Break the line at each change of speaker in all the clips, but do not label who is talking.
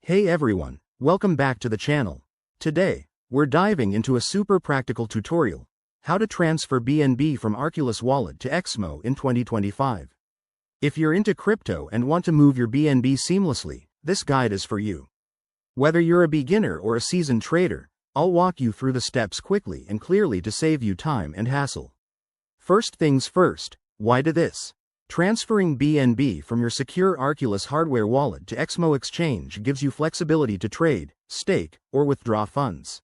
Hey everyone, welcome back to the channel. Today, we're diving into a super practical tutorial, how to transfer BNB from Arculus Wallet to Exmo in 2025. If you're into crypto and want to move your BNB seamlessly, this guide is for you. Whether you're a beginner or a seasoned trader, I'll walk you through the steps quickly and clearly to save you time and hassle. First things first, why do this? Transferring BNB from your secure Arculus hardware wallet to Exmo exchange gives you flexibility to trade, stake, or withdraw funds.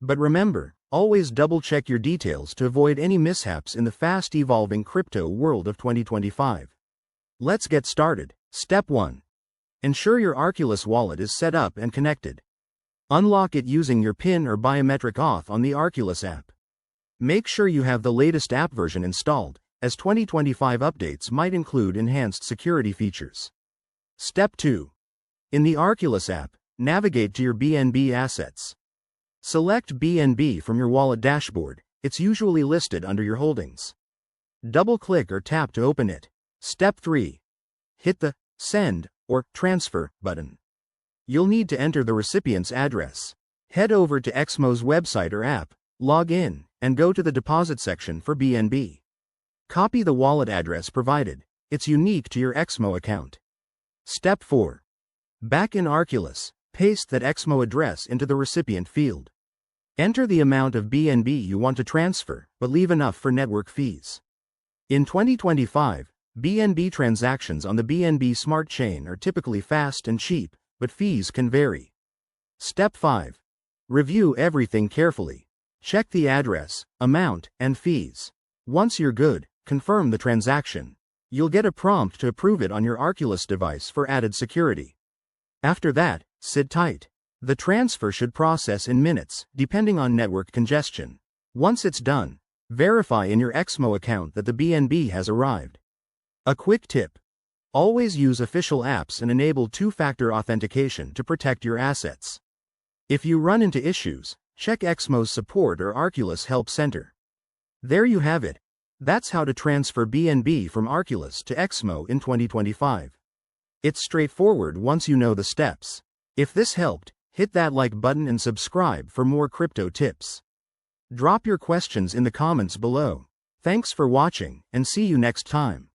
But remember, always double-check your details to avoid any mishaps in the fast-evolving crypto world of 2025. Let's get started. Step 1. Ensure your Arculus wallet is set up and connected. Unlock it using your PIN or biometric auth on the Arculus app. Make sure you have the latest app version installed, as 2025 updates might include enhanced security features. Step 2. In the Arculus app, navigate to your BNB assets. Select BNB from your wallet dashboard. It's usually listed under your holdings. Double-click or tap to open it. Step 3. Hit the Send or Transfer button. You'll need to enter the recipient's address. Head over to Exmo's website or app, log in, and go to the deposit section for BNB. Copy the wallet address provided. It's unique to your Exmo account. Step 4. Back in Arculus, paste that Exmo address into the recipient field. Enter the amount of BNB you want to transfer, but leave enough for network fees. In 2025, BNB transactions on the BNB Smart Chain are typically fast and cheap, but fees can vary. Step 5. Review everything carefully. Check the address, amount, and fees. Once you're good, confirm the transaction. You'll get a prompt to approve it on your Arculus device for added security. After that, sit tight. The transfer should process in minutes, depending on network congestion. Once it's done, verify in your Exmo account that the BNB has arrived. A quick tip. Always use official apps and enable two-factor authentication to protect your assets. If you run into issues, check Exmo's support or Arculus Help Center. There you have it. That's how to transfer BNB from Arculus to Exmo in 2025. It's straightforward once you know the steps. If this helped, hit that like button and subscribe for more crypto tips. Drop your questions in the comments below. Thanks for watching, and see you next time.